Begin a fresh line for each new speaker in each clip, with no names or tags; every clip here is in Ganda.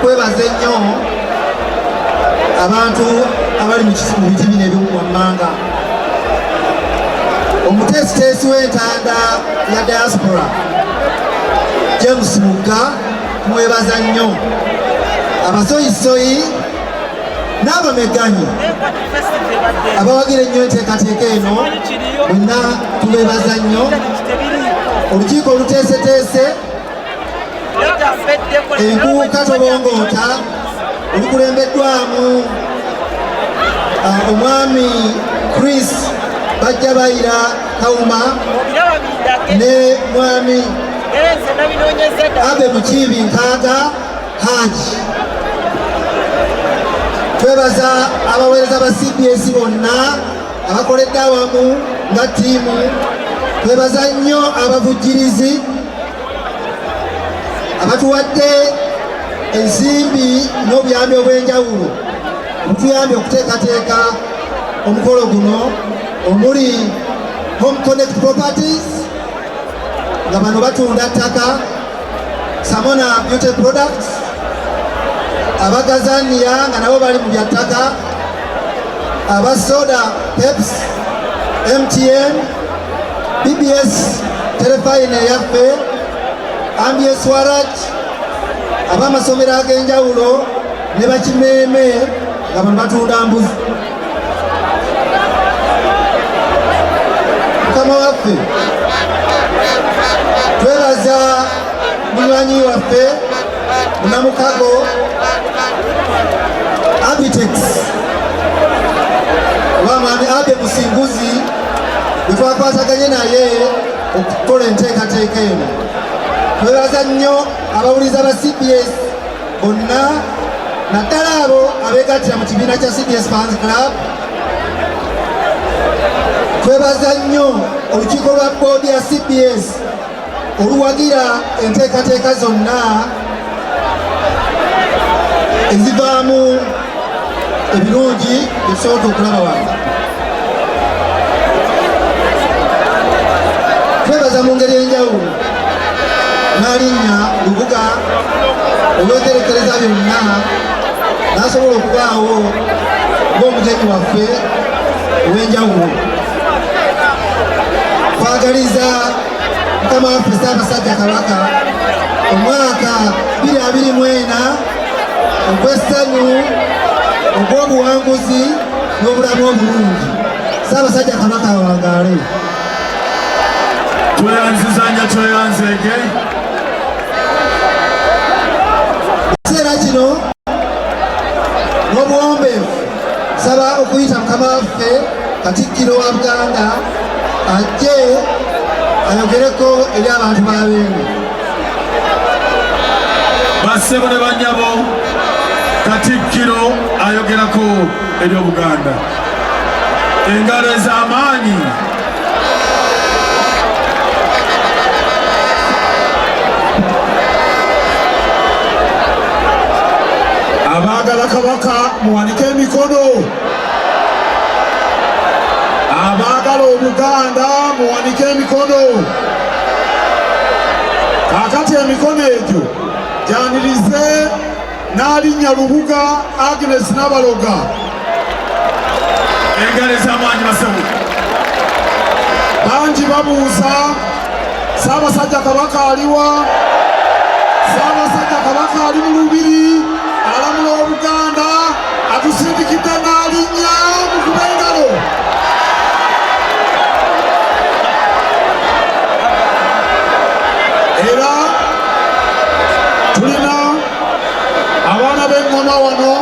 okwebaza ennyo abantu abali mu biti bino ebyomuwammanga. Omuteesiteesi w'entanda ya diaspora James Mugga tumwebaza nnyo. Abasoyisoyi n'abameganyi abawagira ennyo enteekateeka eno bonna tubeebaza nnyo. Olukiiko oluteeseteese enkuuka tobongoota olukulembeddwamu omwami Chris Bajjabayira Kawuma ne mwami Abe Mukiibi Nkaaga Haji. Twebaza abaweereza ba CBS bonna abakoledde awamu nga ttiimu. Twebaza nnyo abavujjirizi abatuwadde ensimbi n'obuyambi obw'enjawulo obutuyambye okuteekateeka omukolo guno omuli Home Connect Properties nga bano batunda ttaka, Samona Beauty Products, Abagazania nga nabo bali mu bya ttaka, Abasoda Peps, MTN, BBS Telefine yaffe, Ambie Swaraj, abamasomero ag'enjawulo ne Bakimeeme nga bano batunda mbuzi. Mukama waffe twebaza munywanyi waffe Munamukago Abitex wamwami Abe Musinguzi bwe twakwataganye naye okukola enteekateeka eno. Twebaza nnyo abawuliza ba CBS bonna naddala abo abeegattira mu kibiina kya CBS Fans Club. Twebaza nnyo olukiiko lwa boodi ya CBS oluwagira enteekateeka zonna ezivaamu ebirungi byetusobola okulaba wano. Twebaza mu ngeri enjawulo Naalinnya Lubuga olw'enterekereza byonna n'asobola okubaawo ng'omugenyi waffe ow'enjawulo. Twagaliza Mukama waffe Ssaabasajja Kabaka omwaka 2024 ogw'essanyu ogw'obuwanguzi n'obulamu obulungi. Ssaabasajja Kabaka awangaale.
Tweyanzizanya tweyanzege.
Ekiseera kino n'obuwombeefu nsaba okuyita Mukama waffe Katikkiro wa Buganda ajje ayogereko eri abantu b'Abeene.
Bassebo ne bannyabo, Katikkiro ayogerako eri Obuganda. Engalo ez'amaanyi. Abaagala Kabaka muwanike emikono. Abaagala Obuganda muwanike emikono. Kaakati emikono egyo gyanirize Naalinnya Lubuga Agnes Nabaloga. Engalo ez'amaanyi bassebo. Bangi babuuza Ssaabasajja Kabaka aliwa? Ssaabasajja Kabaka ali mu lubiri alamula Obuganda atusindikidde Naalinnya mukuba engalo. Era tulina abaana b'eŋŋoma wano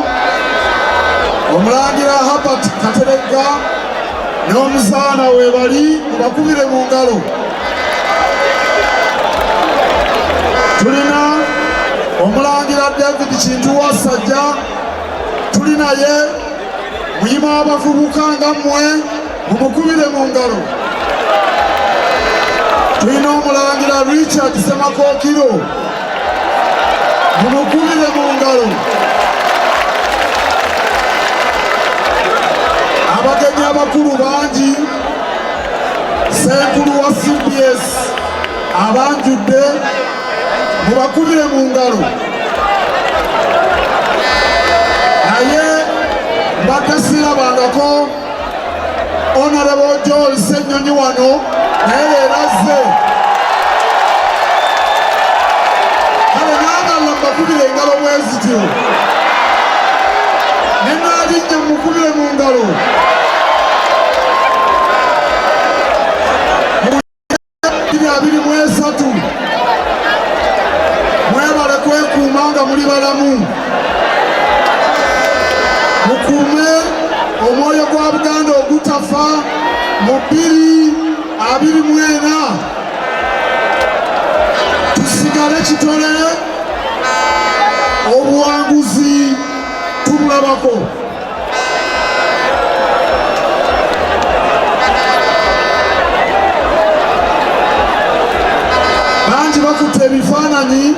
Omulangira Herbert Kateregga n'omuzaana weebali mubakubire mu ngalo. Tulina Omulangira David Kintu Wasajja, tulinaye muyima abavubuka nga mmwe mumukubire mu ngalo. Tulina Omulangira Richard Semakookiro mumukubire mu ngalo. Abagenyi abakulu bangi, Ssenkulu wa CBS abanjudde mubakubire mu ngalo. okututuukako Honorable Joel Ssenyonyi wano naye leero azze. Kale n'abalala mbakubire engalo bwe zityo, ne Nnaalinya mukubire mu ngalo. Mwebale kwekuuma nga muli balamu, mukuume omwoyo gwa Buganda ogutafa mu 2024. Tusigale kitole, obuwanguzi tubulabako. Bangi bakutte ebifaananyi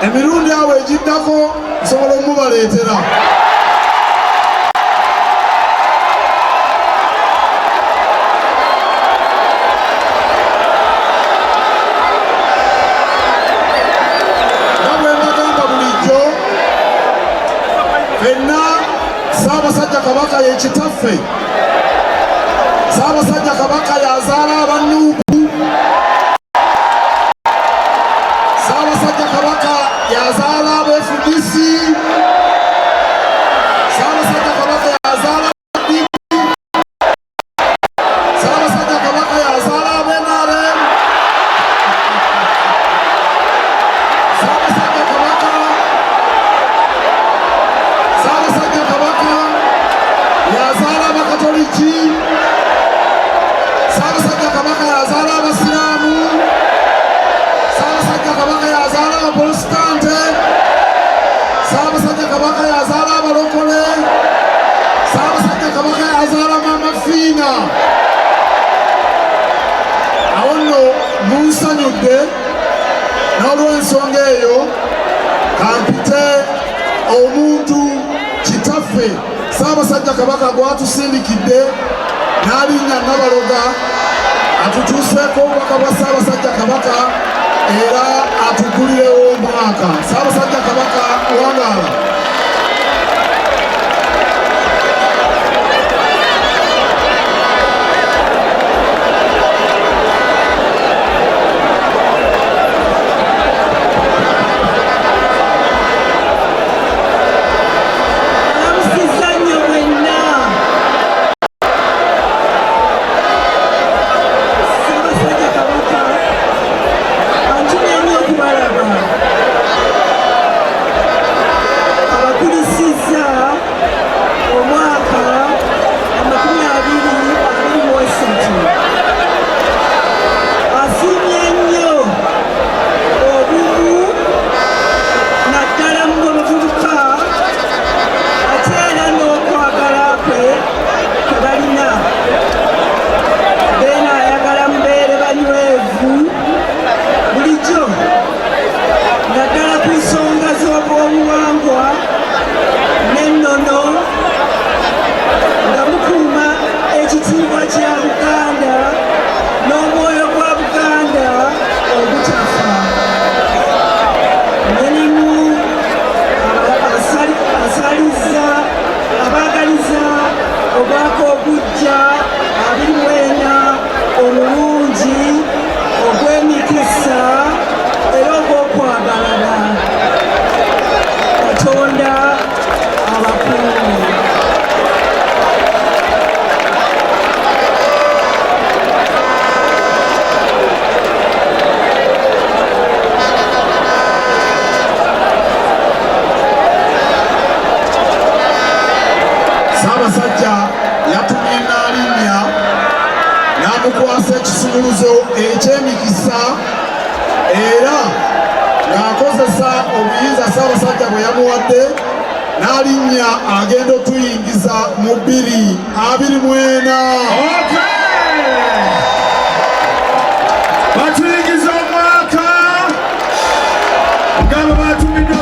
emirundi awo egiddako nsobola omubaleetera. Nga bwe mbagamba bulijjo, ffenna Ssaabasajja Kabaka ye kitaffe. Ssaabasajja Kabaka y'azaala abannuupu. Ssaabasajja Kabaka y'azaala abeefugisi. Ssaabasajja Kabaka y'azaala abadiini. Ssaabasajja Kabaka y'azaala ab'NRM. Ssaabasajja Kabaka y'azaala Abakatoliki. Ssaabasajja Kabaka y'azaala Abasiraamu. Ssaabasajja Kabaka y'azaala Abaprotestante. Ssaabasajja Kabaka y'azaala Abalokole. Ssaabasajja Kabaka y'azaala Maama Fiina. Awo nno munsanyudde, n'olw'ensonga eyo kampite omuntu kitaffe Ssaabasajja Kabaka gwatusindikidde Nnaalinya Nabaloga atutuuseeko obubaka bwa Ssaabasajja Kabaka era atuggulirewo omwaka. Ssaabasajja Kabaka wangaala. Ssaabasajja yatumye Nnaalinnya n'amukwasa ekisumuluzo eky'emikisa era ng'akozesa obuyinza Ssaabasajja bwe yamuwadde. Nnaalinnya agenda otuyingiza mu 2024.
Batuyingiza omwaka nga bwe batumiddwa